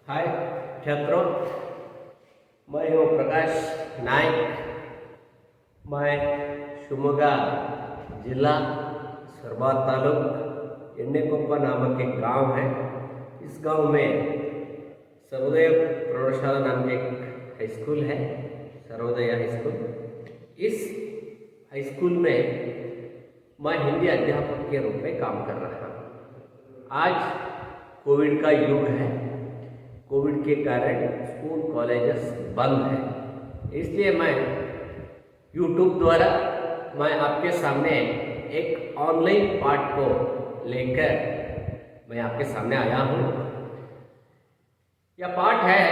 हाय छात्रों, मैं हूँ प्रकाश नायक। मैं शिवमोगा जिला सरबाद तालुक एण्णेकोप्पा नामक एक गांव है। इस गांव में सर्वोदय प्रौढ़शाला नाम के एक हाई स्कूल है, सर्वोदय हाई स्कूल। इस हाई स्कूल में मैं हिंदी अध्यापक के रूप में काम कर रहा हूँ। आज कोविड का युग है। कोविड के कारण स्कूल कॉलेजेस बंद हैं, इसलिए मैं यूट्यूब द्वारा मैं आपके सामने एक ऑनलाइन पाठ को लेकर मैं आपके सामने आया हूँ। यह पाठ है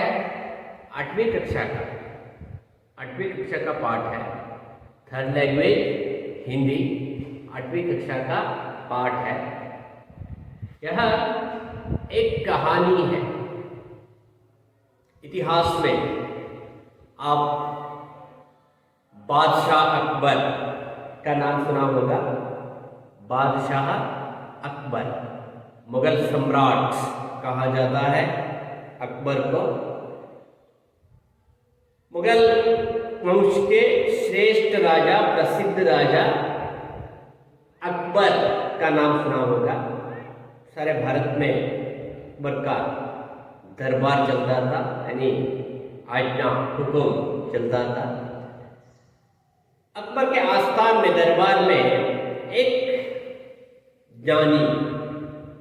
8वीं कक्षा का। 8वीं कक्षा का पाठ है, थर्ड लैंग्वेज हिंदी 8वीं कक्षा का पाठ है। यह एक कहानी है। इतिहास में आप बादशाह अकबर का नाम सुना होगा। बादशाह अकबर, मुगल सम्राट कहा जाता है अकबर को। मुगल वंश के श्रेष्ठ राजा, प्रसिद्ध राजा अकबर का नाम सुना होगा। सारे भारत में अकबर का दरबार चलता था, यानी आज्ञा हुक्म चलता था। अकबर के आस्थान में, दरबार में एक ज्ञानी,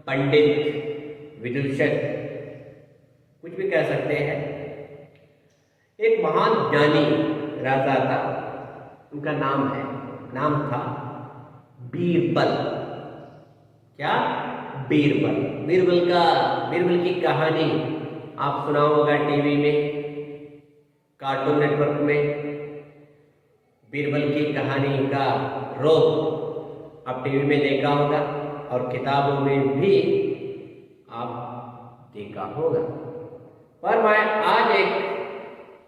पंडित, विदूषक, कुछ भी कह सकते हैं, एक महान ज्ञानी राजा था। उनका नाम था बीरबल। क्या? बीरबल। बीरबल की कहानी आप सुना होगा टीवी में, कार्टून नेटवर्क में। बीरबल की कहानी का रोल आप टीवी में देखा होगा और किताबों में भी आप देखा होगा। पर मैं आज एक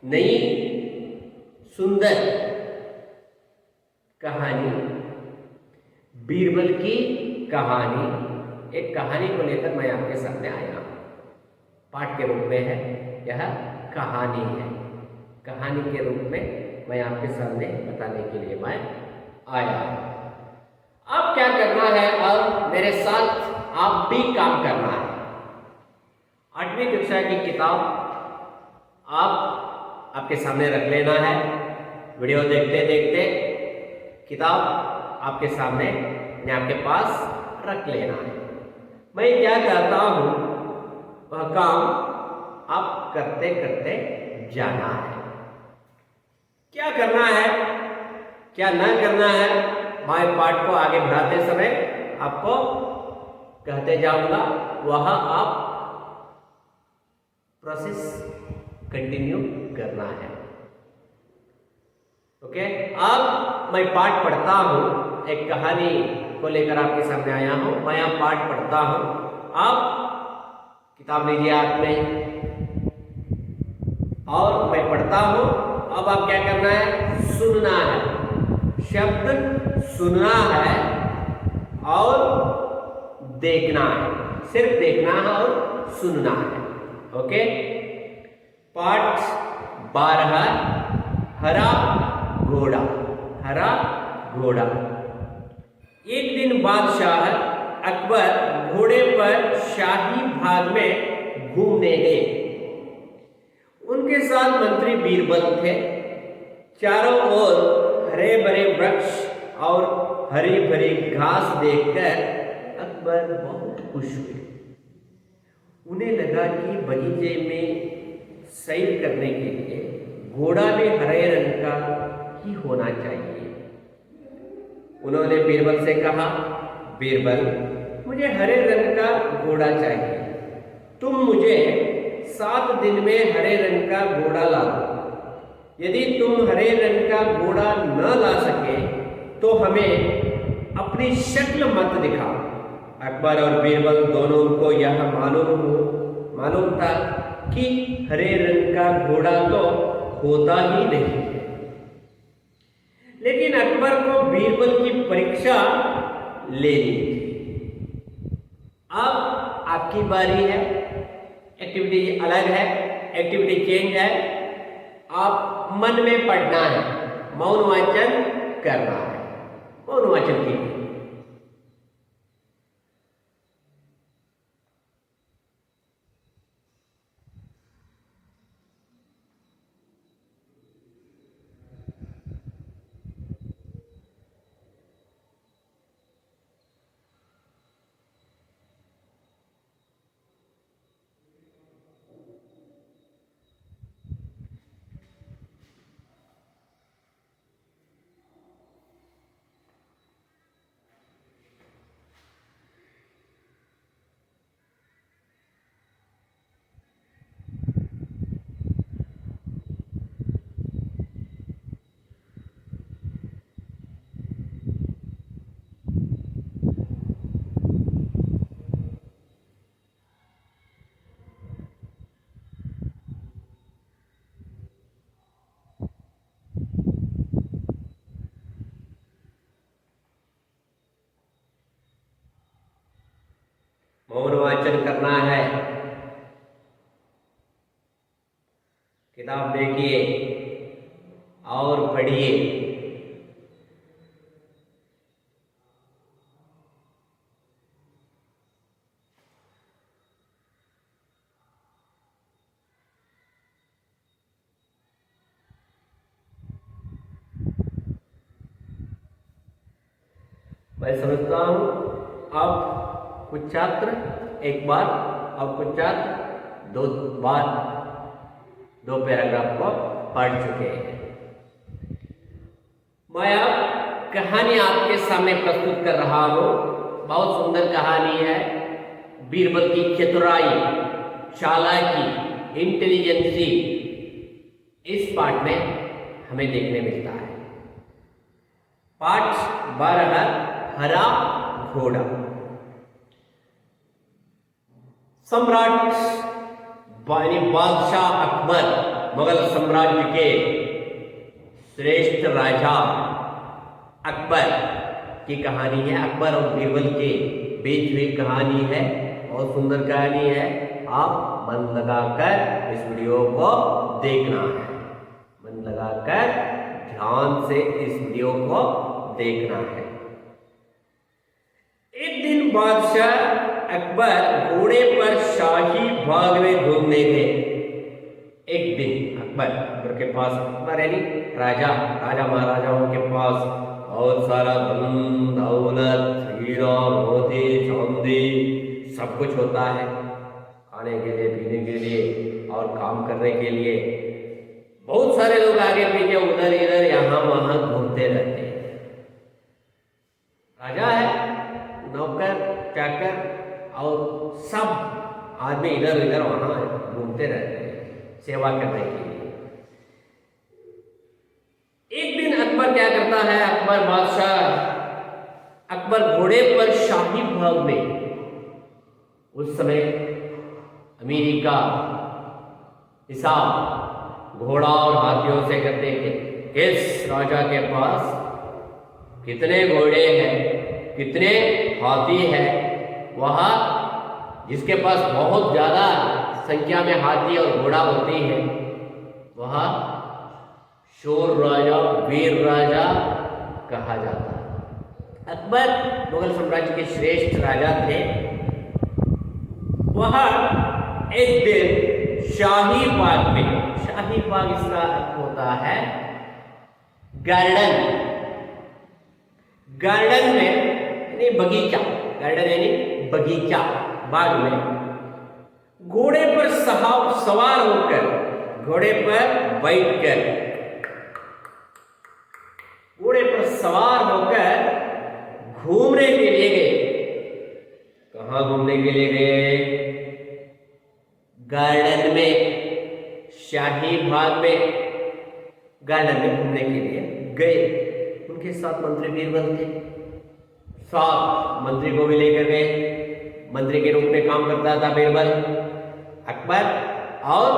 नई सुंदर कहानी, बीरबल की कहानी, एक कहानी को लेकर मैं आपके सामने आया हूँ। पाठ के रूप में है, यह कहानी है। कहानी के रूप में मैं आपके सामने बताने के लिए मैं आया हूँ। अब क्या करना है, अब मेरे साथ आप भी काम करना है। 8वीं कक्षा की किताब आपके सामने रख लेना है। वीडियो देखते देखते किताब आपके सामने, आपके पास रख लेना है। मैं क्या कहता हूँ वह काम आप करते करते जाना है। क्या करना है, क्या ना करना है, मैं पाठ को आगे बढ़ाते समय आपको कहते जाऊंगा। वह आप प्रोसेस कंटिन्यू करना है। ओके, अब मैं पाठ पढ़ता हूं। एक कहानी को लेकर आपके सामने आया हूं। मैं यहाँ पाठ पढ़ता हूं, आप किताब लीजिए हाथ में और मैं पढ़ता हूं। अब आप क्या करना है, सुनना है। शब्द सुनना है और देखना है। सिर्फ देखना है और सुनना है। ओके, पाठ 12, हरा घोड़ा। हरा घोड़ा। एक दिन बादशाह अकबर घोड़े पर शाही बाग में घूमने गए। उनके साथ मंत्री बीरबल थे। चारों ओर हरे भरे वृक्ष और हरी भरी घास देखकर अकबर बहुत खुश हुए। उन्हें लगा कि बगीचे में सैर करने के लिए घोड़ा भी हरे रंग का ही होना चाहिए। उन्होंने बीरबल से कहा, बीरबल, मुझे हरे रंग का घोड़ा चाहिए। तुम मुझे 7 दिन में हरे रंग का घोड़ा ला दो। यदि तुम हरे रंग का घोड़ा न ला सके तो हमें अपनी शक्ल मत दिखाओ। अकबर और बीरबल दोनों को यह मालूम था कि हरे रंग का घोड़ा तो होता ही नहीं है। लेकिन अकबर को बीरबल की परीक्षा लेनी थी। अब आपकी बारी है। एक्टिविटी अलग है, एक्टिविटी चेंज है। आप मन में पढ़ना है, मौन वाचन करना है, मौन वाचन कीजिए। मौन वाचन करना है, किताब देखिए और पढ़िए। मैं समझता हूं अब कुछ छात्र एक बार और कुछ छात्र दो बार दो पैराग्राफ को पढ़ चुके हैं। मैं अब कहानी आपके सामने प्रस्तुत कर रहा हूं। बहुत सुंदर कहानी है। बीरबल की चतुराई, चालाकी, इंटेलिजेंसी इस पाठ में हमें देखने मिलता है। पाठ 12, हरा घोड़ा। सम्राट बादशाह अकबर, मुगल साम्राज्य के श्रेष्ठ राजा अकबर की कहानी है। अकबर और बीरबल के बीच हुई कहानी है। बहुत सुंदर कहानी है। आप मन लगाकर इस वीडियो को देखना है, मन लगाकर ध्यान से इस वीडियो को देखना है। एक दिन बादशाह अकबर घोड़े पर शाही बाग में घूमने गए। एक दिन अकबर के पास, अकबर यानी राजा महाराजाओं के पास बहुत सारा धन दौलत, हीरा मोती चांदी सब कुछ होता है, खाने के लिए, पीने के लिए और काम करने के लिए। बहुत सारे लोग आगे पीछे उधर इधर यहाँ वहां घूमते रहते हैं। राजा है, नौकर चाकर और सब आदमी इधर इधर वहां घूमते रहते हैं सेवा करने के लिए। एक दिन अकबर क्या करता है, अकबर बादशाह अकबर घोड़े पर शाही बाग में, उस समय अमेरिका हिसाब घोड़ा और हाथियों से करते थे। किस राजा के पास कितने घोड़े हैं, कितने हाथी हैं, वह जिसके पास बहुत ज्यादा संख्या में हाथी और घोड़ा होती है वह शूर राजा, वीर राजा कहा जाता है। अकबर मुगल साम्राज्य के श्रेष्ठ राजा थे। वह एक दिन शाही बाग में, शाही बाग इसका अर्थ होता है गार्डन, गार्डन में यानी बगीचा, गार्डन यानी बगीचा, बाग में घोड़े पर सवार होकर, घोड़े पर बैठकर, घोड़े पर सवार होकर घूमने के लिए गए। कहाँ घूमने के लिए गए? गार्डन में, शाही बाग में, गार्डन में घूमने के लिए गए। उनके साथ मंत्री बीरबल थे, साथ मंत्री को भी लेकर गए। मंत्री के रूप में काम करता था बीरबल। अकबर और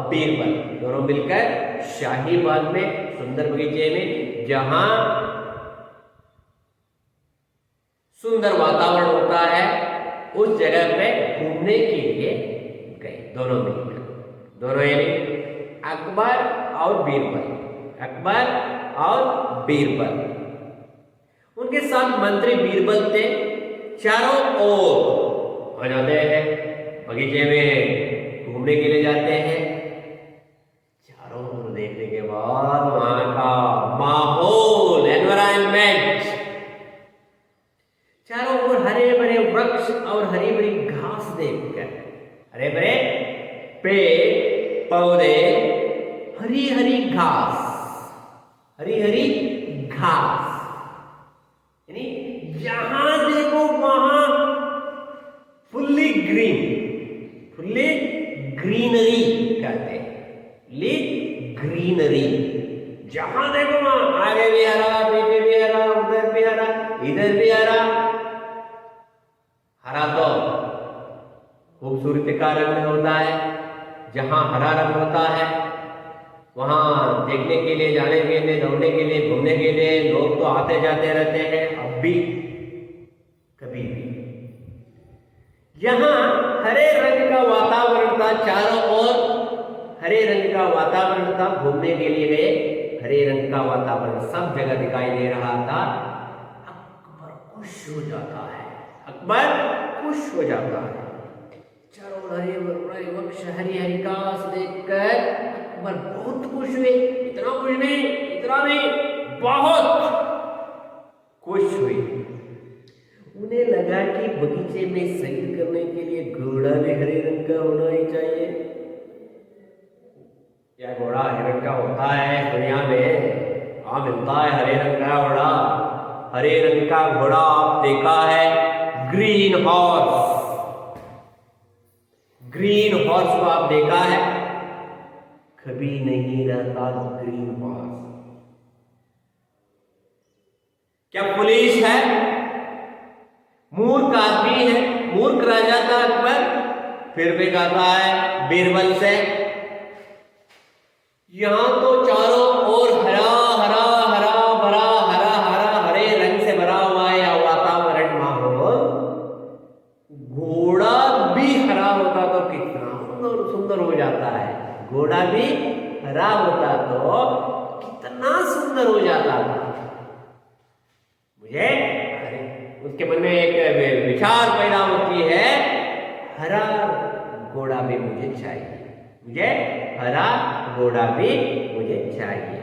बीरबल दोनों मिलकर शाही बाग में, सुंदर बगीचे में, जहां सुंदर वातावरण होता है, उस जगह पे घूमने के लिए गए। दोनों मिलकर, दोनों यानी अकबर और बीरबल, अकबर और बीरबल। उनके साथ मंत्री बीरबल थे। चारों ओर हो जाते हैं, बगीचे में घूमने के लिए जाते हैं। चारों ओर देखने के बाद वहां का माहौल, एनवायरनमेंट, चारों ओर हरे भरे वृक्ष और हरी भरी घास देखकर, हरे भरे पेड़ पौधे, हरी हरी घास, हरी हरी घास, यानी जहां देखो वहां फुल्ली ग्रीन, फुल्ली ग्रीनरी कहते हैं, फुल्ली ग्रीनरी। जहां देखो वहां आगे भी हरा, पीछे भी हरा, उधर भी हरा, इधर भी हरा। हरा तो खूबसूरती का रंग होता है। जहां हरा रंग होता है वहां देखने के लिए, जाने के लिए, दौड़ने के लिए, घूमने के लिए लोग तो आते जाते रहते हैं, अब भी कभी भी। यहां हरे रंग का वातावरण था, चारों ओर हरे रंग का वातावरण था। घूमने के लिए गए, हरे रंग का वातावरण सब जगह दिखाई दे रहा था। अकबर खुश हो जाता है, अकबर खुश हो जाता है। चारों ओर हरे भरे वृक्ष, हरी हरी घास देखकर अकबर बहुत खुश हुए। इतना खुश नहीं, इतना नहीं, बहुत खुश हुई। उन्हें लगा कि बगीचे में सैर करने के लिए घोड़ा भी हरे रंग का होना ही चाहिए। क्या घोड़ा हरे रंग का होता है दुनिया में? हाँ, मिलता है हरे रंग का घोड़ा। हरे रंग का घोड़ा आप देखा है? ग्रीन हॉर्स, ग्रीन हॉर्स को आप देखा है? कभी नहीं रहता ग्रीन हॉर्स। क्या पुलिस है? मूर्ख आदमी है, मूर्ख राजा था अकबर। फिर भी कहता है बीरबल से, यहां तो चारों ओर हरा हरा हरा भरा, हरा हरा हरे रंग से भरा हुआ है वातावरण, माहौल। घोड़ा भी हरा होता तो कितना सुंदर सुंदर हो जाता है। घोड़ा भी हरा होता तो कितना सुंदर हो जाता था। मुझे उसके मन में एक विचार पैदा होती है, हरा घोड़ा भी मुझे चाहिए, मुझे हरा घोड़ा भी मुझे चाहिए।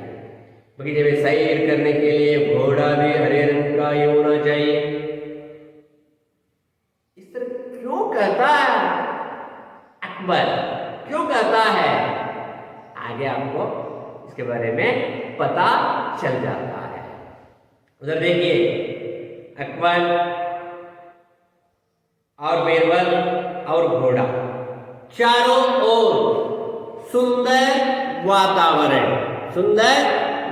बगीचे में सैर करने के लिए घोड़ा भी हरे रंग का ही होना चाहिए। इस तरह क्यों कहता है अकबर, क्यों कहता है? आगे आपको इसके बारे में पता चल जाता है। उधर देखिए, अकबर और बीरबल और घोड़ा, चारों ओर सुंदर वातावरण, सुंदर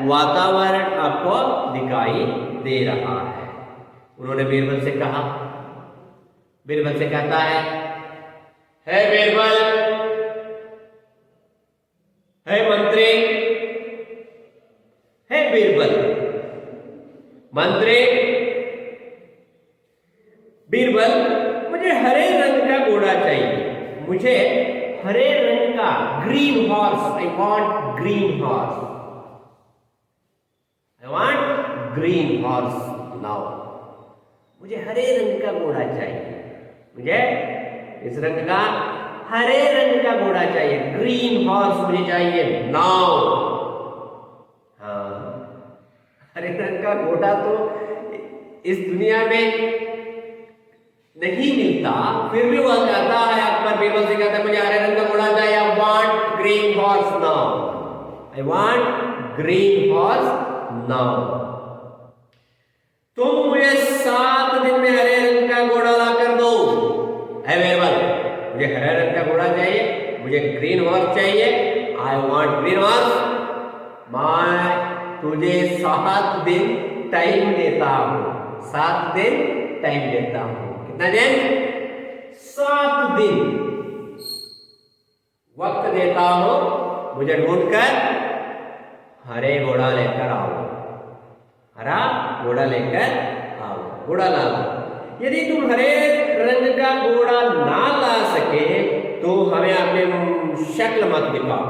वातावरण आपको दिखाई दे रहा है। उन्होंने बीरबल से कहा, बीरबल से कहता है, हे बीरबल, हे मंत्री, हे बीरबल, मंत्री बीरबल, मुझे हरे रंग का घोड़ा चाहिए, मुझे हरे रंग का green horse, I want green horse, I want green horse now. मुझे हरे रंग का घोड़ा चाहिए, मुझे इस रंग का हरे रंग का घोड़ा चाहिए, ग्रीन हॉर्स मुझे चाहिए नाउ। हाँ, हरे रंग का घोड़ा तो इस दुनिया में नहीं मिलता, फिर भी वह कहता है, अकबर बीरबल से कहता है, मुझे हरे रंग का घोड़ा चाहिए, I want green horse now, I want green horse now. तुम मुझे 7 दिन में हरे रंग का घोड़ा ला कर दो। है बीरबल, मुझे हरे रंग का घोड़ा चाहिए, मुझे ग्रीन हॉर्स चाहिए, आई वांट ग्रीन हॉर्स। मैं तुझे 7 दिन टाइम देता हूं, 7 दिन टाइम देता हूं। कितना दिन? 7 दिन वक्त देता हूं, मुझे ढूंढकर हरे घोड़ा लेकर आओ, हरा घोड़ा लेकर आओ, घोड़ा ला लो। यदि तुम हरे रंग का घोड़ा ना ला सके तो हमें अपने शक्ल मत दिखाओ।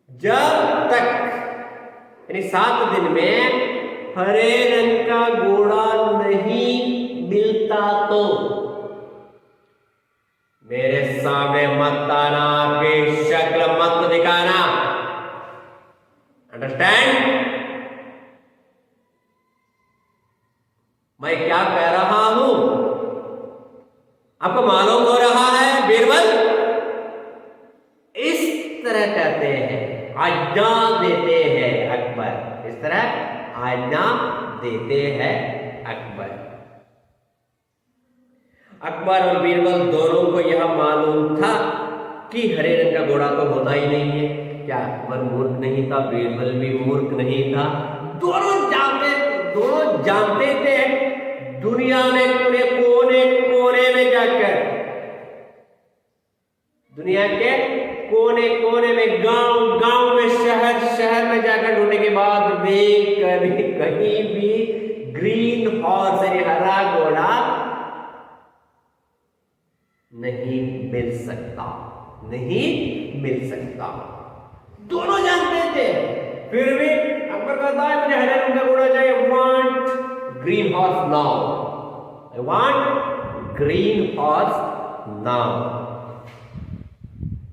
जब तक यानी 7 दिन में हरे रंग का घोड़ा नहीं मिलता तो मेरे सामने मत आना, आपकी शक्ल मत दिखाना। अंडरस्टैंड? मैं क्या कह रहा हूं आपको मालूम हो रहा है? बीरबल इस तरह कहते हैं, आज्ञा देते हैं अकबर, इस तरह आज्ञा देते हैं अकबर। अकबर और बीरबल दोनों को यह मालूम था कि हरे रंग का घोड़ा तो होता ही नहीं है। क्या अकबर मूर्ख नहीं था? बीरबल भी मूर्ख नहीं था। दोनों जानते थे दुनिया में कोने कोने में जाकर, दुनिया के कोने कोने में, गांव में, शहर में जाकर ढूंढने के बाद भी कभी कहीं भी ग्रीन हॉर्स यानी हरा घोड़ा नहीं मिल सकता। दोनों जानते थे, फिर भी अकबर कहता है मुझे हरे रंग का घोड़ा चाहिए। Want green horse now, I want green horse now.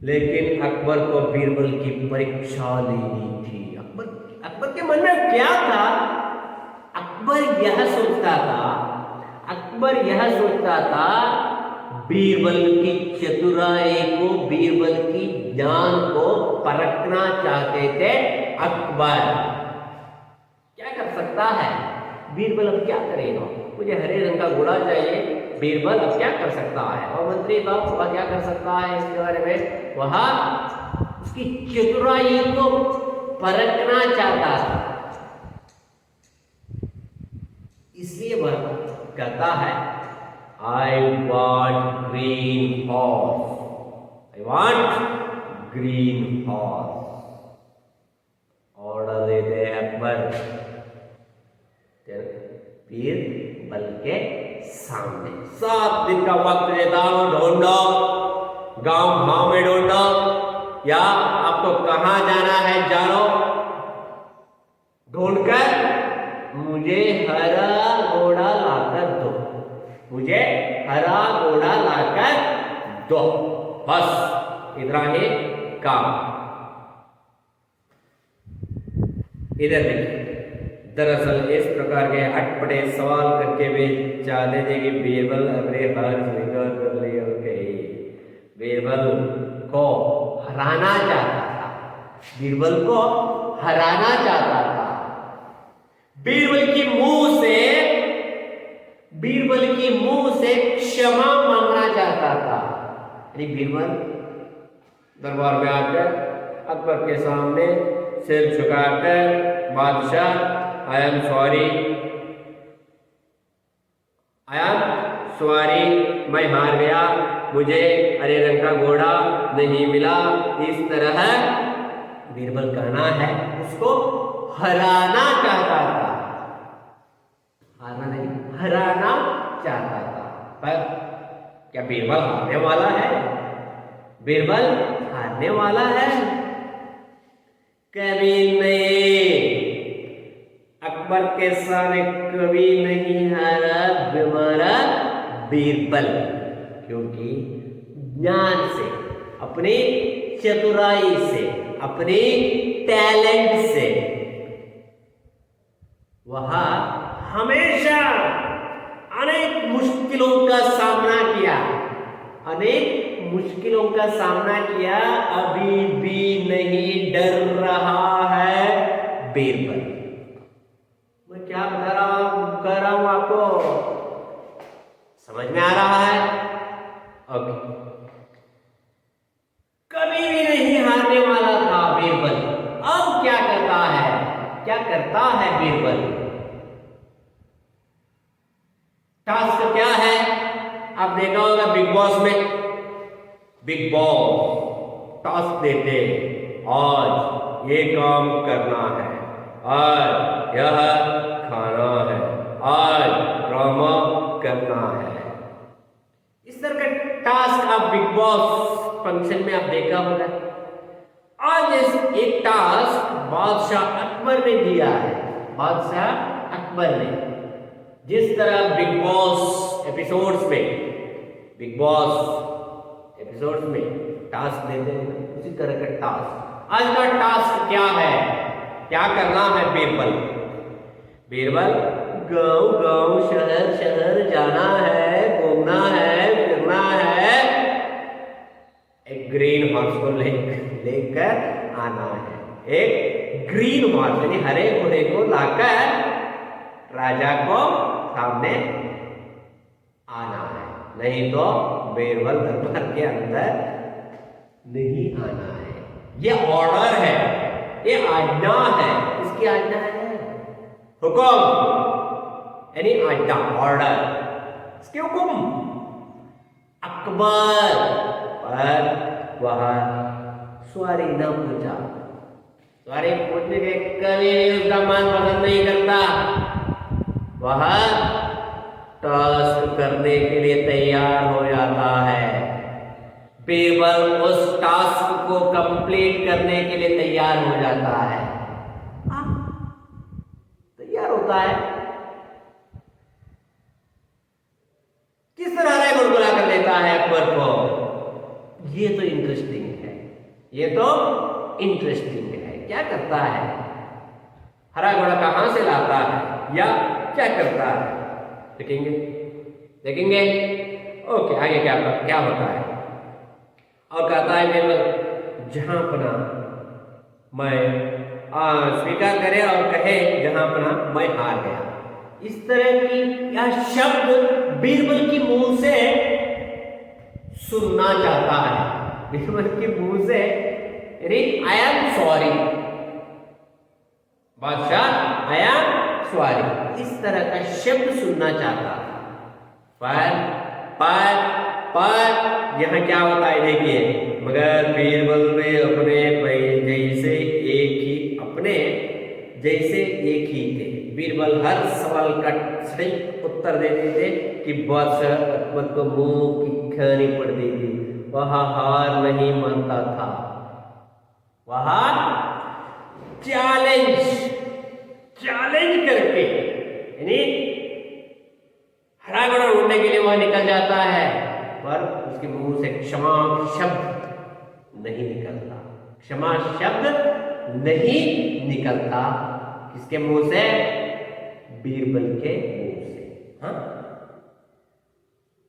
लेकिन अकबर को बीरबल की परीक्षा लेनी थी। अकबर के मन में क्या था? अकबर यह सोचता था बीरबल की चतुराई को, बीरबल की ज्ञान को परखना चाहते थे अकबर। क्या कर सकता है बीरबल? अब क्या करेगा? मुझे हरे रंग का घोड़ा चाहिए। बीरबल अब क्या कर सकता है? और मंत्री था, वह क्या कर सकता है इसके बारे में? वह उसकी चतुराई को परखना चाहता था, इसलिए वह कहता है I want green horse. Order देते हैं अकबर बीरबल के सामने। 7 दिन का वक्त देता हूं, ढूंढो, गांव में ढूंढो, या आपको कहां जाना है जानो, ढूंढकर मुझे हरा घोड़ा लाकर दो, बस इतना ही काम। इधर देखिए, दरअसल इस प्रकार के अटपटे सवाल करके वे चाहते थे कि बीरबल अपने हार स्वीकार कर ले। बीरबल को हराना चाहता था, बीरबल की मुंह से क्षमा मांगना चाहता था। बीरबल दरबार में आकर अकबर के सामने सिर झुकाकर, बादशाह आई एम सॉरी, मैं हार गया, मुझे हरे रंग का घोड़ा नहीं मिला। इस तरह बीरबल कहना है, उसको हराना चाहता था, हराना चाहता था। पर क्या बीरबल हारने वाला है? कभी नहीं। अकबर के सामने कभी नहीं हारा हमारा बीरबल, क्योंकि ज्ञान से, अपनी चतुराई से, अपने टैलेंट से वह हमेशा अनेक मुश्किलों का सामना किया, अभी भी नहीं डर रहा है बीरबल। मैं क्या कह रहा हूं आपको समझ में आ रहा है? ओके। कभी भी नहीं हारने वाला था बीरबल। अब क्या करता है बीरबल? टास्क क्या है? आप देखा होगा बिग बॉस में, बिग बॉस टास्क देते, आज ये काम करना है, आज यह खाना है, आज ड्रामा करना है। इस तरह का task of big boss function में आप देखा होगा। आज एक टास्क बादशाह अकबर ने दिया है। बादशाह अकबर ने जिस तरह बिग बॉस एपिसोड्स में टास्क देते हैं, उसी तरह का टास्क आज का टास्क क्या है, क्या करना है बीरबल गांव शहर जाना है, घूमना है, फिरना है, एक ग्रीन हॉर्स को लेकर आना है। एक ग्रीन हॉर्स यानी हरे घोड़े को लाकर राजा को सामने आना है, नहीं तो बीरबल दरबार के अंदर नहीं आना है। ये ऑर्डर है, ये आज्ञा है। किसकी आज्ञा है? हुक्म यानी आज्ञा, ऑर्डर, इसके हुक्म। अकबर पर वहां सवारी न पूछा, सवारी पूछने के कभी उसका मन पसंद नहीं करता। वह टास्क करने के लिए तैयार हो जाता है। बीरबल उस टास्क को कंप्लीट करने के लिए तैयार हो जाता है। तैयार होता है, किस तरह हरे घोड़े को लाकर देता है अकबर को। ये तो इंटरेस्टिंग है, क्या करता है, हरा घोड़ा कहां से लाता है या क्या करता है, देखेंगे। ओके, आगे क्या होता है। और कहता है बीरबल जहांपना मैं स्वीकार करे और कहे जहांपना मैं हार गया। इस तरह की यह शब्द बीरबल की मुंह से सुनना चाहता है। बीरबल की मुंह से आई एम सॉरी बादशाह, आई एम सॉरी, इस तरह का शब्द सुनना चाहता है। पर यहां क्या होता है देखिए, मगर बीरबल ने अपने जैसे एक ही थे। बीरबल हर सवाल का सही उत्तर देते थे कि बादशाह अकबर को मुंह की खानी पड़ती थी। वह हार नहीं मानता था, वह चैलेंज करके यानी हरा घोड़ा ढूंढने के लिए वह निकल जाता है, पर उसके मुंह से क्षमा शब्द नहीं निकलता। किसके मुंह से? बीरबल के मुंह से। हाँ,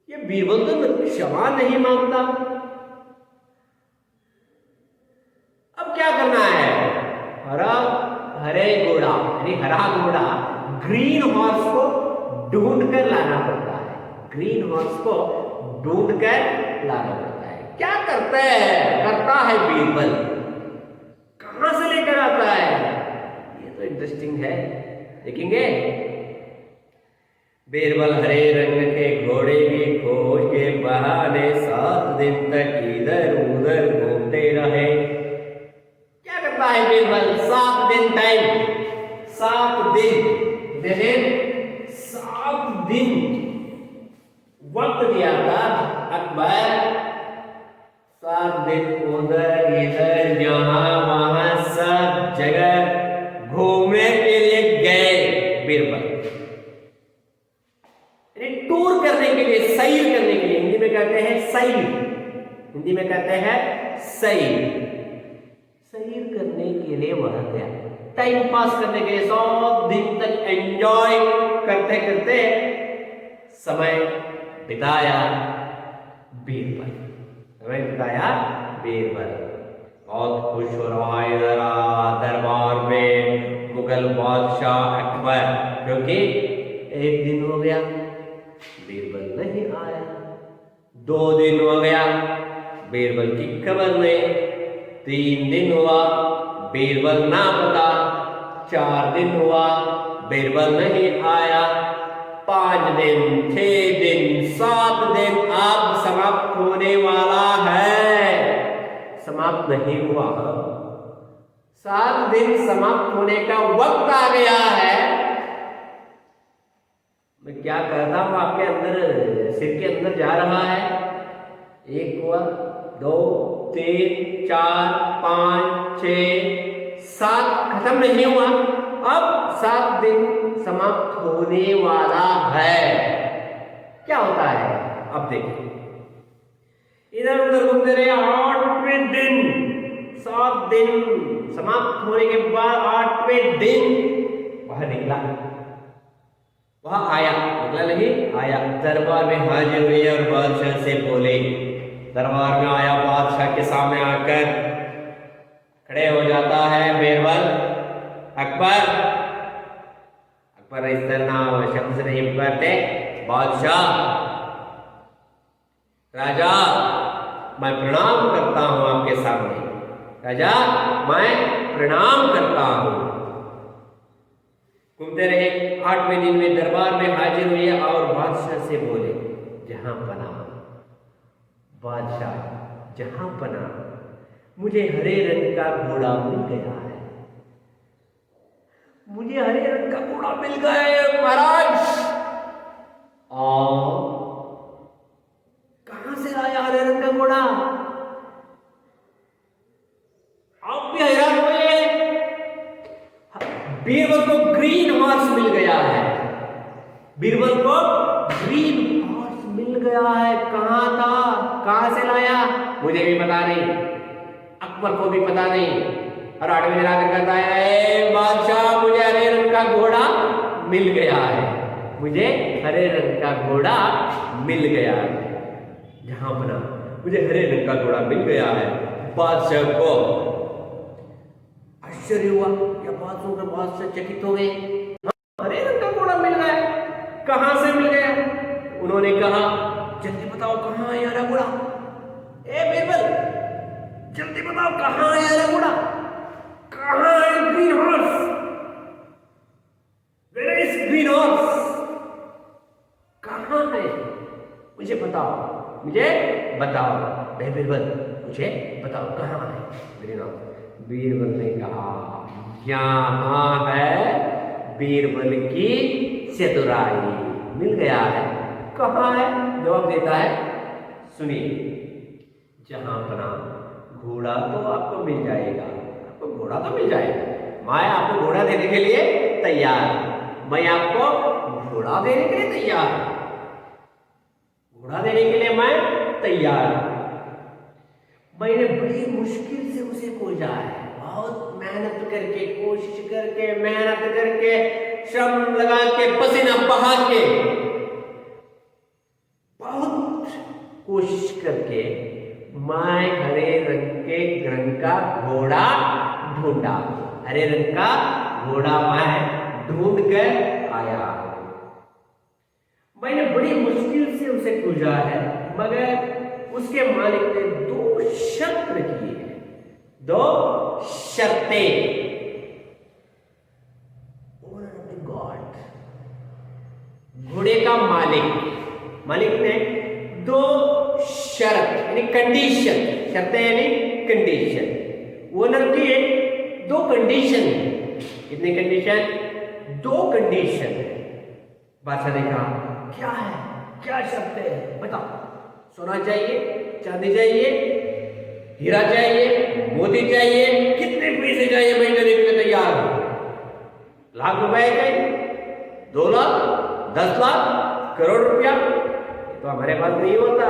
ये बीरबल तो क्षमा नहीं मांगता। अब क्या करना है? हरा घोड़ा ग्रीन हॉर्स को ढूंढ कर लाना पड़ता है। क्या करता है बीरबल, कहां से लेकर आता है? ये तो इंटरेस्टिंग है, देखेंगे। बीरबल हरे रंग के घोड़े की खोज के बहाने 7 दिन तक इधर उधर घूमते रहे। क्या करता है बीरबल? 7 दिन वक्त दिया था अकबर। 7 दिन उधर इधर यहाँ वहां सब जगह घूमने के लिए गए बीरबल, टूर करने के लिए, सैर करने के लिए। हिंदी में कहते हैं सैर करने के लिए वहां गया, टाइम पास करने के लिए। 100 दिन तक एंजॉय करते करते समय बिताया बीरबल। बहुत खुश हो रहा है दरबार में मुगल बादशाह अकबर, क्योंकि 1 दिन हो गया बीरबल नहीं आया, 2 दिन हो गया बीरबल की खबर नहीं, 3 दिन हुआ बीरबल ना पता, 4 दिन हुआ बीरबल नहीं आया, 5 दिन, 6 दिन, 7 दिन अब समाप्त होने वाला है। समाप्त नहीं हुआ, 7 दिन समाप्त होने का वक्त आ गया है। मैं क्या कहता हूं, आपके अंदर, सिर के अंदर जा रहा है। एक हुआ, 2 3 4 5 6 7, खत्म नहीं हुआ। अब 7 दिन समाप्त होने वाला है। क्या होता है अब देखिए, इधर उधर घूमते रहे। 8वें दिन, 7 दिन समाप्त होने के बाद 8वें दिन वह निकला, वह आया, निकला नहीं आया, दरबार में हाजिर हुए और बादशाह से बोले। दरबार में आया, बादशाह के सामने आकर खड़े हो जाता है बीरबल। अकबर, अकबर इस तरह शब्द से नहीं पुकारते, बादशाह, राजा, मैं प्रणाम करता हूं आपके सामने। राजा, मैं प्रणाम करता हूं। घूमते रहे। 8वें दिन में दरबार में हाजिर हुए और बादशाह से बोले, जहां पना बादशाह, जहां पना, मुझे हरे रंग का घोड़ा मिल गया है। मुझे हरे रंग का घोड़ा मिल गया है महाराज। और कहां से आया हरे रंग का घोड़ा? आप भी हैरान हुए। बीरबल को ग्रीन हॉर्स मिल गया है। बीरबल को ग्रीन हॉर्स मिल गया है। कहां था, कहां से लाया, मुझे भी पता नहीं, अकबर को भी पता नहीं। और 8वें दिन आकर कहता है, बादशाह, मुझे हरे रंग का घोड़ा मिल गया है। मुझे हरे रंग का घोड़ा मिल गया है। जहां बना, मुझे हरे रंग का घोड़ा मिल गया है। बादशाह को आश्चर्य हुआ, या बात सुनकर बादशाह चकित हो गए। हरे रंग का घोड़ा मिल गया, कहां से मिल गया? उन्होंने कहा, जल्दी बताओ कहां है हरा घोड़ा। ए बीरबल, जल्दी बताओ कहां है हरा घोड़ा, कहां है green horse, where is green horse, कहां है, मुझे बताओ, मुझे बताओ। बीरबल, मुझे बताओ कहां है ग्रीन हॉर्स। बीरबल ने कहा, यहां है बीरबल की चतुराई, मिल गया है। कहां है? जवाब देता है, सुनिए, जहां बना घोड़ा तो आपको मिल जाएगा, आपको घोड़ा तो मिल जाएगा। मैं आपको घोड़ा देने के लिए तैयार, मैं आपको घोड़ा देने के लिए तैयार, घोड़ा देने के लिए मैं तैयार। मैंने बड़ी मुश्किल से उसे खोजा है, बहुत मेहनत करके, कोशिश करके, मेहनत करके, श्रम लगा के, पसीना बहा के, बहुत कोशिश करके मैं हरे रंग का घोड़ा ढूंढा। हरे रंग का घोड़ा मैं ढूंढ कर आया। मैंने बड़ी मुश्किल से उसे खोजा है, मगर उसके मालिक ने 2 शर्त रखी है, 2 शर्तें। गॉड, घोड़े का मालिक ने 2 शर्त यानी कंडीशन, शर्तें यानी कंडीशन। ओनर की 2 कंडीशन है। कितनी कंडीशन? 2 कंडीशन है। बादशाह ने कहा, क्या है, क्या शर्त है, बताओ। सोना चाहिए, चांदी चाहिए, हीरा चाहिए, मोती चाहिए, कितने पैसे चाहिए, मैं देने के लिए तैयार हूं। लाख रुपए चाहिए, 2 लाख, 10 लाख, करोड़ रुपया, ये तो हमारे पास नहीं होता।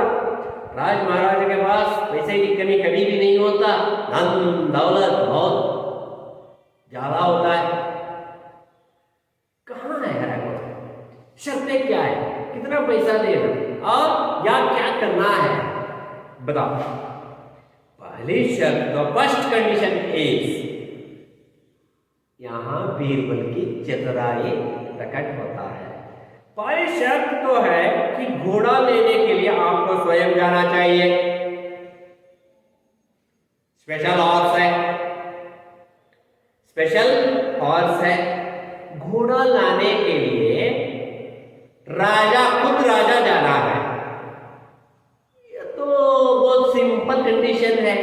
राज महाराज के पास पैसे की कमी कभी भी नहीं होता, धन दौलत बहुत ज्यादा होता है। कहां है हरा घोड़ा? शर्तें क्या है, कितना पैसा देना और या क्या करना है, बताओ। पहली शर्त, तो फर्स्ट कंडीशन इज, यहां बीरबल की चतुराई प्रकट होता है। पहली शर्त तो है कि घोड़ा लेने के लिए आपको स्वयं जाना चाहिए। स्पेशल हॉर्स है, स्पेशल हॉर्स है। घोड़ा लाने के लिए राजा, खुद राजा जाना है। ये तो बहुत सिंपल कंडीशन है,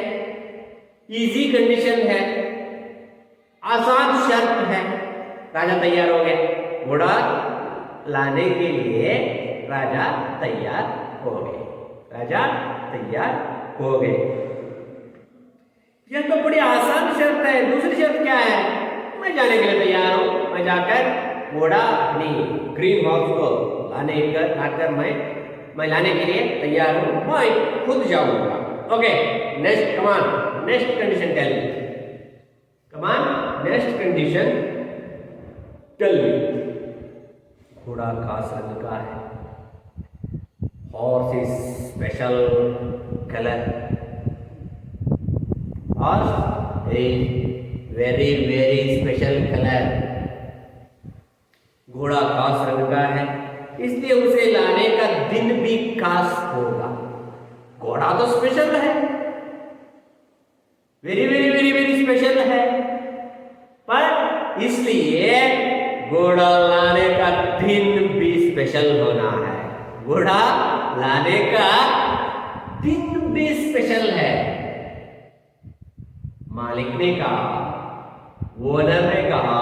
इजी कंडीशन है, आसान शर्त है। राजा तैयार हो गए, घोड़ा लाने के लिए राजा तैयार हो गए। राजा तैयार हो गए। यह तो बड़ी आसान शर्त है। दूसरी शर्त क्या है? मैं जाने के लिए तैयार हूं। मैं जाकर घोड़ा अपनी ग्रीन हाउस को लाकर मैं लाने के लिए तैयार हूं। मैं खुद जाऊंगा। ओके, नेक्स्ट कमान, नेक्स्ट कंडीशन टेल मी। कमान, नेक्स्ट कंडीशन टेल मी। घोड़ा खास रंग का है। Horse is special colour. Horse is very very special colour. घोड़ा खास रंग का है, इसलिए उसे लाने का दिन भी खास होगा। घोड़ा तो स्पेशल है, very very very very special है, पर इसलिए घोड़ा लाने का दिन भी स्पेशल होना है। घोड़ा लाने का दिन भी स्पेशल है। मालिक ने कहा, ओनर ने कहा,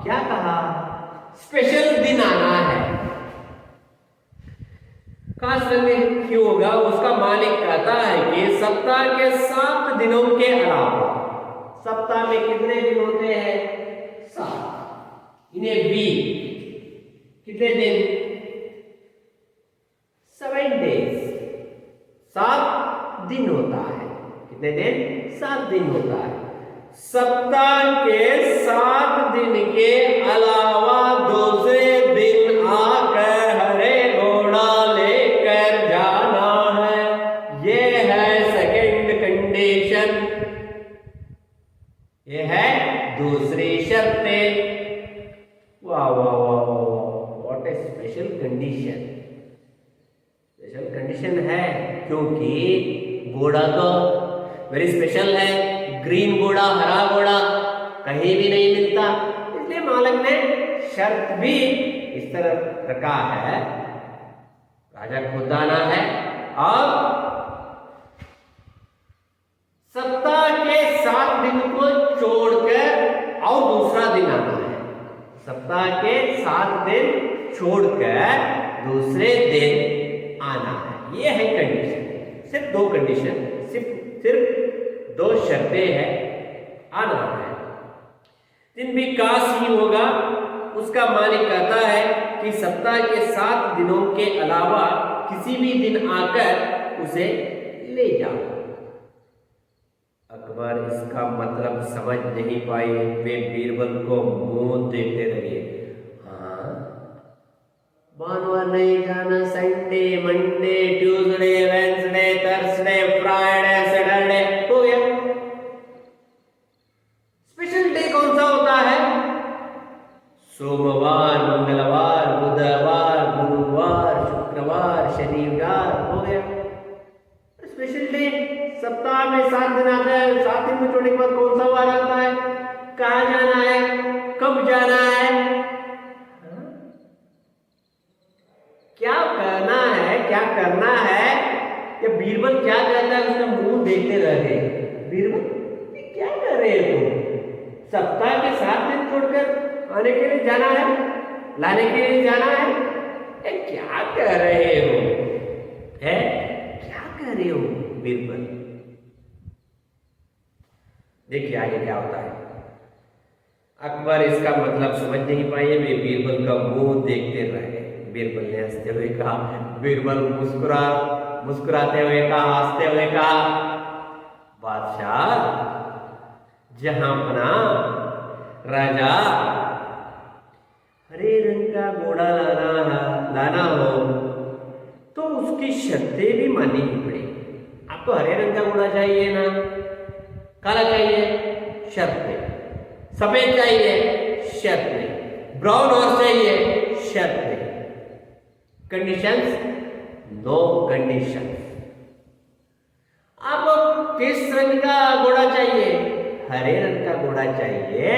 क्या कहा? स्पेशल दिन आना है। खास रंग क्यों होगा? उसका मालिक कहता है कि सप्ताह के 7 दिनों के अलावा, सप्ताह में कितने दिन होते हैं? 7। इन्हें वीक कितने दिन? 7 डेज। 7 दिन होता है। कितने दिन? 7 दिन होता है। सप्ताह के 7 दिन के अलावा दूसरे दिन आकर हरे घोड़ा लेकर जाना है। ये है सेकंड कंडीशन। ये है दूसरी शर्त। वाह वाह वाह वाह, what A special condition. Special condition है क्योंकि घोड़ा तो वेरी स्पेशल है। ग्रीन घोड़ा, हरा घोड़ा कहीं भी नहीं मिलता, इसलिए मालिक ने शर्त भी इस तरह रखा है। राजा खुद आना है और सप्ताह के 7 दिन को छोड़कर और दूसरा दिन आना है। सप्ताह के 7 दिन छोड़कर दूसरे दिन आना है। ये है कंडीशन। सिर्फ 2 कंडीशन, सिर्फ 2 शर्तें हैं। आना है, दिन भी खास ही होगा। उसका मालिक कहता है कि सप्ताह के 7 दिनों के अलावा किसी भी दिन आकर उसे ले जाओ। अकबर इसका मतलब समझ नहीं पाए। वे बीरबल को मुंह देखते रहे। हाँ, बानवार नहीं जाना, Sunday, Monday, Tuesday, Wednesday, Thursday, Friday, Saturday हो गया। स्पेशल डे कौन सा होता है? सोमवार, मंगलवार, बुधवार, गुरुवार, शुक्रवार, शनिवार हो गया। स्पेशल डे सप्ताह में 7 दिन आता है। 7 दिन को छोड़ने के बाद कौन सा वार आता है? कहाँ जाना है? कब जाना है? क्या करना है? क्या करना है? ये बीरबल क्या कहता है? उसका मुंह देखते रह गए। बीरबल ये क्या कर रहे हो तुम? सप्ताह के 7 दिन छोड़कर आने के लिए जाना है, लाने के लिए जाना है। ये क्या कर रहे हो? है क्या कर रहे हो बीरबल? देखिए आगे क्या होता है। अकबर इसका मतलब समझ नहीं पाए। वे बीरबल का मुंह देखते रह गए। बीरबल ने हंसते हुए कहा, बीरबल मुस्कुराते हुए कहा, हंसते हुए कहा, बादशाह, जहां अपना राजा हरे रंग का घोड़ा लाना हो तो उसकी शर्तें भी माननी पड़ेगी। आपको हरे रंग का घोड़ा चाहिए ना? काला चाहिए? शर्त नहीं। सफेद चाहिए? शर्त नहीं। ब्राउन हॉर्स चाहिए? शर्त नहीं। कंडीशंस? No conditions. आपको किस रंग का घोड़ा चाहिए? हरे रंग का घोड़ा चाहिए,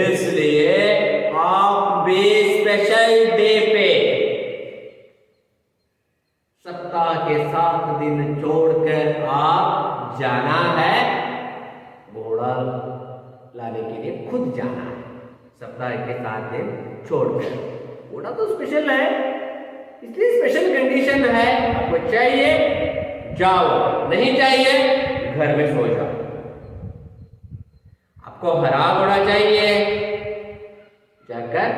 इसलिए आप भी स्पेशल डे पे सप्ताह के 7 दिन छोड़कर आप जाना है। घोड़ा लाने के लिए खुद जाना है। सप्ताह के 7 दिन छोड़कर। घोड़ा तो स्पेशल है, इसलिए स्पेशल कंडीशन है, आपको चाहिए जाओ, नहीं चाहिए घर में सो जाओ। आपको हरा घोड़ा चाहिए, जाकर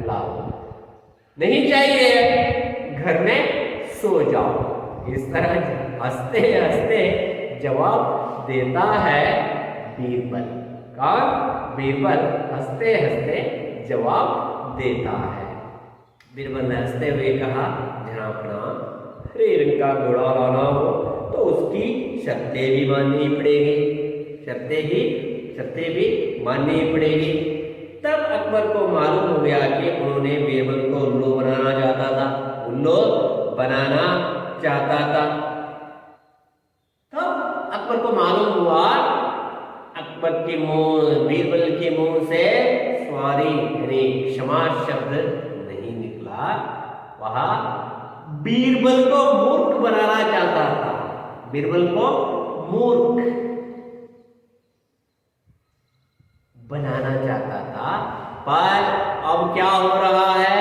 लाओ, नहीं चाहिए घर में सो जाओ। इस तरह हंसते हंसते जवाब देता है बीरबल। कौन? बीरबल हंसते हंसते जवाब देता है। बीरबल ने हंसते हुए कहा, जनाबना हरे रंग का घोड़ा लाना हो तो उसकी शर्तें भी माननी पड़ेगी, शर्तें भी माननी पड़ेगी। तब अकबर को मालूम हो गया कि उन्होंने बीरबल को उल्लू बनाना चाहता था, उल्लू बनाना चाहता था। तब अकबर को मालूम हुआ, अकबर के मुंह, बीरबल के मुंह से सॉरी यानी क्षमा शब्द नहीं निकला, वह बीरबल को मूर्ख बनाना चाहता था, बीरबल को मूर्ख बनाना चाहता था। पर अब क्या हो रहा है?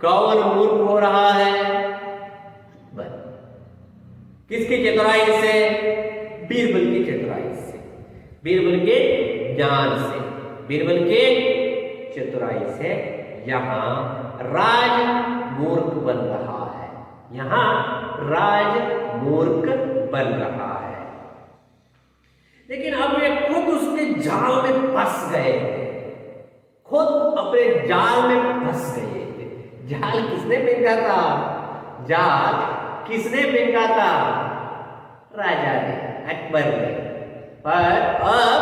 कौन मूर्ख हो रहा है? किसकी चतुराई से? बीरबल की चतुराई से, बीरबल के ज्ञान से, बीरबल के चतुराई से यहां राज मूर्ख बन रहा है, यहां राज मूर्ख बन रहा है। लेकिन अब वे खुद उसके जाल में फंस गए, खुद अपने जाल में फंस गए। जाल किसने फेंका था? जाल किसने फेंका था? राजा ने, अकबर ने। पर अब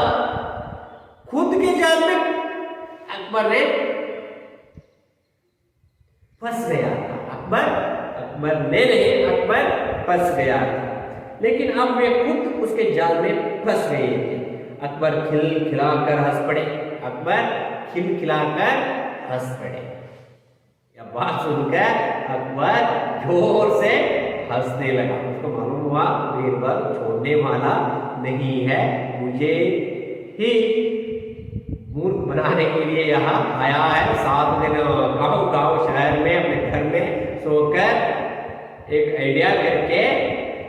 खुद के जाल में अकबर ने फंस गया था। अकबर ने नहीं, अकबर फंस गया था। लेकिन अब वे खुद उसके जाल में फंस गए थे। अकबर खिलखिलाकर हंस पड़े, अकबर खिलखिलाकर हंस पड़े। यह बात सुनकर अकबर जोर से हंसने लगा। उसको मालूम हुआ बीरबल छोड़ने वाला नहीं है, मुझे ही मूर्ख बनाने के लिए यहाँ आया है। 7 दिन गांव शहर में अपने घर में सोकर एक आइडिया करके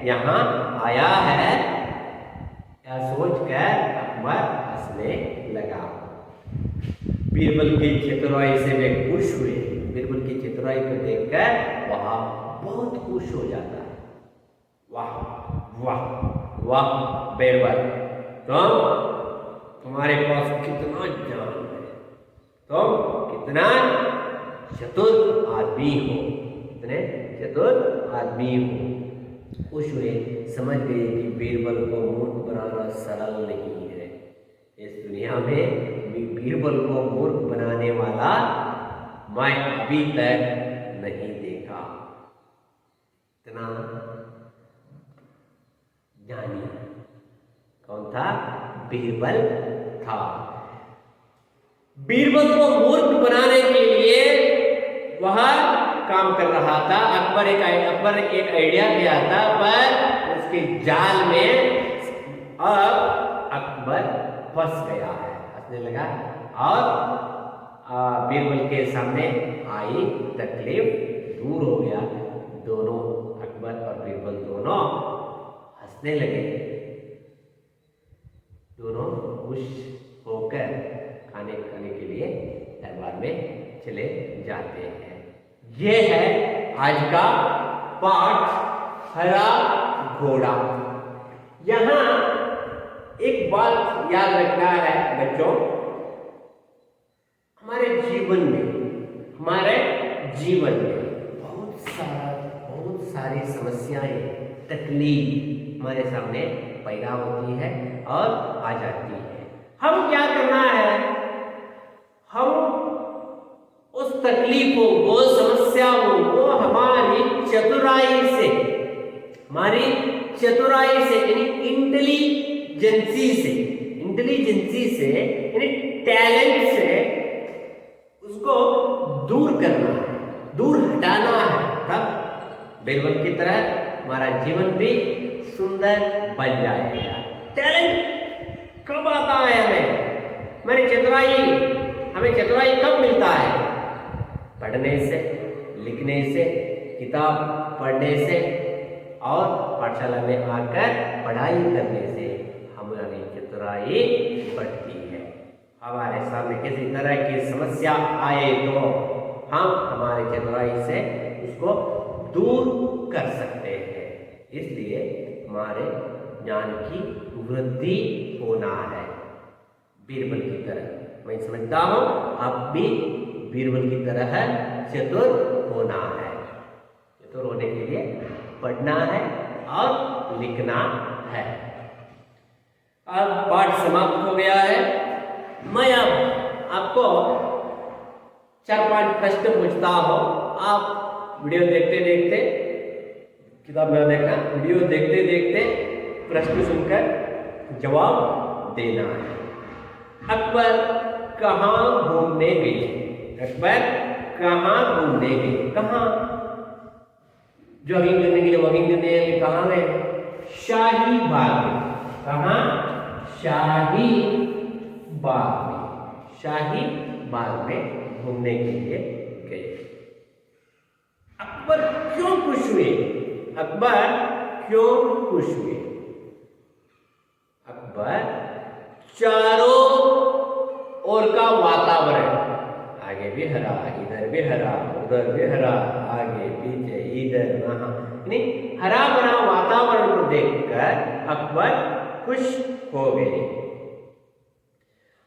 यहाँ आया है, यह सोचकर अकबर हंसने लगा। बीरबल की चतुराई से वे खुश हुए। बीरबल की चतुराई को देखकर वह बहुत खुश हो जाता है। वाह वाह वाह बीरबल, तुम्हारे पास कितना ज्ञान है, तुम कितना चतुर आदमी हो, कितने चतुर आदमी हो। खुश हुए, समझ गए कि बीरबल को मूर्ख बनाना सरल नहीं है। इस दुनिया में बीरबल को मूर्ख बनाने वाला मैं अभी तक नहीं देखा। इतना ज्ञानी कौन था? बीरबल था। बीरबल को मूर्ख बनाने के लिए वह काम कर रहा था। अकबर एक आइडिया दिया था, पर उसके जाल में अब अकबर फंस गया है, हंसने लगा। और बीरबल के सामने आई तकलीफ दूर हो गया। दोनों, अकबर और बीरबल दोनों हंसने लगे। दोनों खुश होकर खाने खाने के लिए दरबार में चले जाते हैं। ये है आज का पाठ, हरा घोड़ा। यहाँ एक बात याद रखना है बच्चों, हमारे जीवन में बहुत सारी समस्याएं, तकलीफ हमारे सामने पैदा होती है और आ जाती है। हम क्या करना है? हम उस तकलीफों को, समस्याओं को हमारी चतुराई से यानी इंटेलिजेंसी से यानी टैलेंट से उसको दूर करना है, दूर हटाना है। तब बीरबल की तरह हमारा जीवन भी सुंदर बन जाएगा। टैलेंट कब आता है हमें? हमें चतुराई कब मिलता है? पढ़ने से, लिखने से, किताब पढ़ने से और पाठशाला में आकर पढ़ाई करने से हमारी चतुराई बढ़ती है। हमारे सामने किसी तरह की समस्या आए तो हम हमारी चतुराई से उसको दूर कर सकते हैं। इसलिए हमारे ज्ञान की वृद्धि होना है बीरबल की तरह। मैं समझता हूँ आप भी बीरबल की तरह चतुर होना है। चतुर होने के लिए पढ़ना है और लिखना है। अब पाठ समाप्त हो गया है। मैं अब आपको 4-5 प्रश्न पूछता हूँ। आप वीडियो देखते देखते, किताब में देखना, वीडियो देखते देखते प्रश्न सुनकर जवाब देना है। अकबर कहाँ घूमने गए? अकबर कहाँ घूमने गए? कहाँ? जॉगिंग करने के लिए, वॉकिंग करने के लिए कहाँ गए? शाही बाग में। कहाँ? शाही बाग में। शाही बाग में घूमने के लिए गए। अकबर क्यों खुश हुए? अकबर क्यों खुश हुए? अकबर चारों ओर का वातावरण, आगे भी हरा, इधर भी हरा, उधर भी हरा, आगे पीछे इधर वहां, यानी हरा भरा वातावरण को देखकर अकबर खुश हो गए।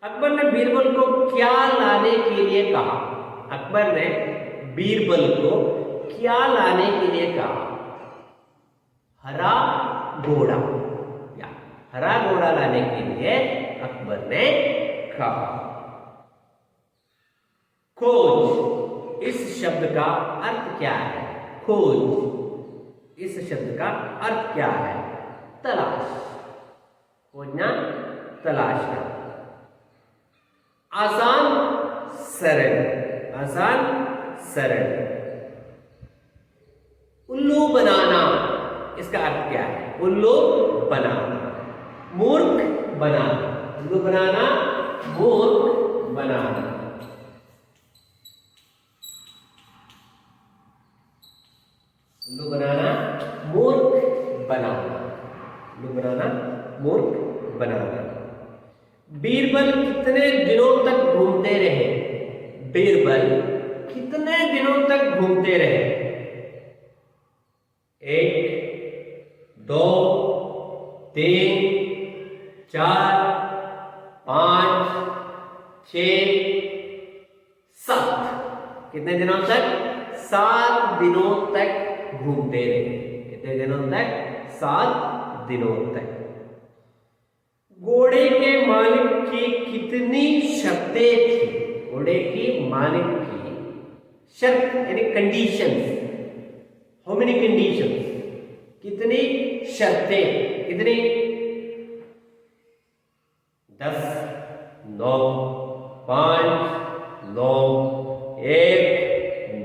अकबर ने बीरबल को क्या लाने के लिए कहा? अकबर ने बीरबल को क्या लाने के लिए कहा? हरा घोड़ा, या हरा घोड़ा लाने के लिए अकबर ने कहा। खोज, इस शब्द का अर्थ क्या है? खोज, इस शब्द का अर्थ क्या है? तलाश, खोजना, तलाशना। आसान, सरल, आसान, सरल। उल्लू बनाना, इसका अर्थ क्या है? उल्लू बनाना, मूर्ख बनाना। उल्लू बनाना, मूर्ख बनाना। उल्लू बनाना, मूर्ख बनाना। उल्लू बनाना, मूर्ख बनाना। बीरबल कितने दिनों तक घूमते रहे? बीरबल कितने दिनों तक घूमते रहे? 1, 2, 3, 4, 5, 6, 7। कितने दिनों तक? 7 दिनों तक घूमते रहे। कितने दिनों तक? 7 दिनों तक। घोड़े के मालिक की कितनी शर्तें थी? घोड़े की मालिक की शर्त यानी कंडीशंस। How many conditions? कितनी शर्तें? कितनी? 10, 9, 5, 9, 1,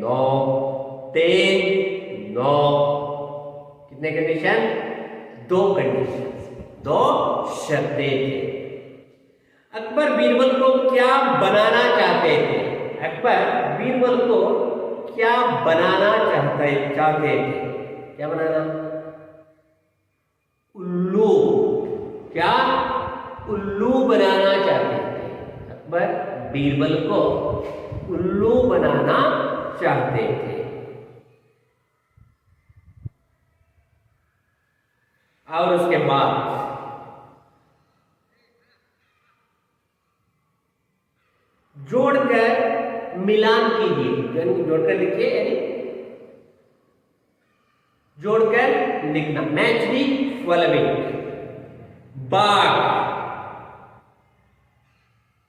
9, 3, 9। कितने कंडीशन? 2 कंडीशन, 2 शर्तें थे। अकबर बीरबल को क्या बनाना चाहते थे? अकबर बीरबल को क्या बनाना चाहते थे? क्या बनाना? उल्लू। क्या? उल्लू बनाना चाहते थे। अकबर बीरबल को उल्लू बनाना चाहते थे। और उसके बाद जोड़कर मिलान कीजिए। जोड़कर लिखिए, यानी जोड़कर लिखना। Match the following. बाग,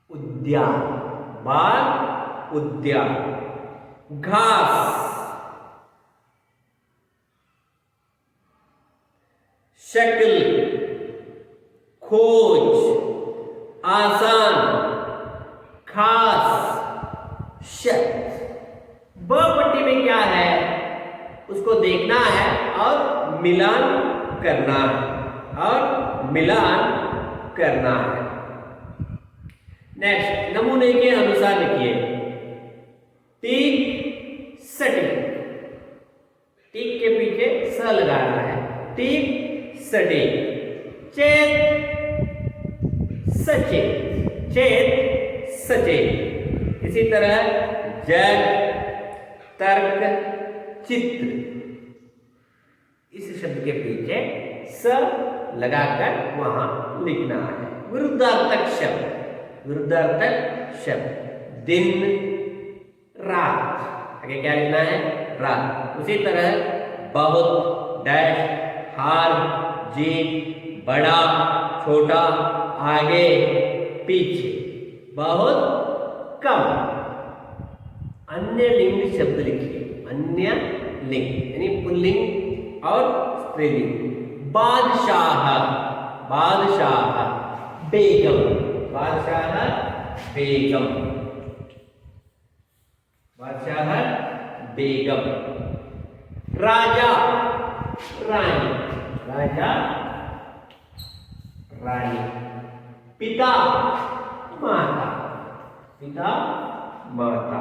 उद्यान, बाग, उद्यान। घास, शक्ल, खोज, आसान, खास, शब्द। ब पट्टी में क्या है उसको देखना है और मिलान करना है, और मिलान करना है। नेक्स्ट, नमूने के अनुसार लिखिए। ठीक, सटीक। टीक के पीछे स लगाना है। टीक सटीक, चेत सचेत, चेत सचेत। इसी तरह जग, तर्क, चित्र, इस शब्द के पीछे स लगाकर वहां लिखना है। विरुद्धार्थक शब्द, विरुद्धार्थक शब्द दिन, रात, आगे क्या लिखना है? रात। उसी तरह बहुत, डैश, हार, जीत, बड़ा, छोटा, आगे, पीछे, बहुत, कम। अन्य लिंग शब्द लिखिए, अन्य लिंग यानी पुल्लिंग और स्त्रीलिंग। बादशाह, बादशाह, बेगम, बादशाह, बेगम, बादशाह, बेगम। राजा, रानी, राजा, रानी। पिता, माता, पिता, माता।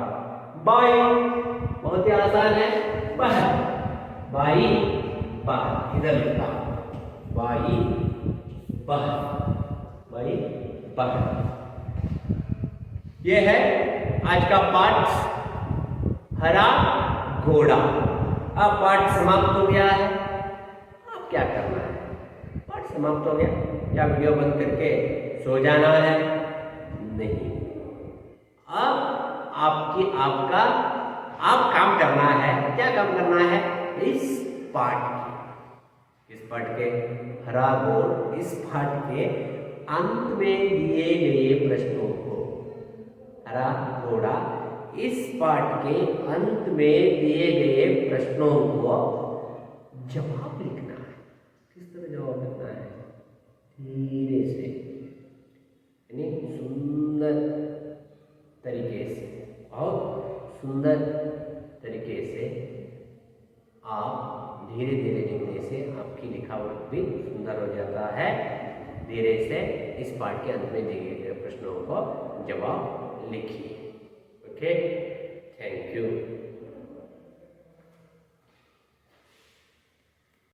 बाई, बहुत ही आसान है, बहन, बाई, बहन। इधर लिखा, बाई, बहन, बाई, बहन। यह है आज का पाठ, हरा घोड़ा। अब पाठ समाप्त हो गया है। अब क्या करना है? पाठ समाप्त हो गया, क्या वीडियो बंद करके सो जाना है? नहीं। अब आपका आप काम करना है। क्या काम करना है? इस पाठ के हरा घोड़, इस पाठ के अंत में दिए गए प्रश्नों को, हरा घोड़ा, इस पाठ के अंत में दिए गए प्रश्नों को जवाब लिखना है। किस तरह जवाब लिखना है? धीरे से, यानी सुंदर तरीके से, और सुंदर तरीके से आप धीरे धीरे लिखने से आपकी लिखावट भी सुंदर हो जाता है। धीरे से इस पाठ के अंत में दिए गए प्रश्नों को जवाब लिखिए। ओके।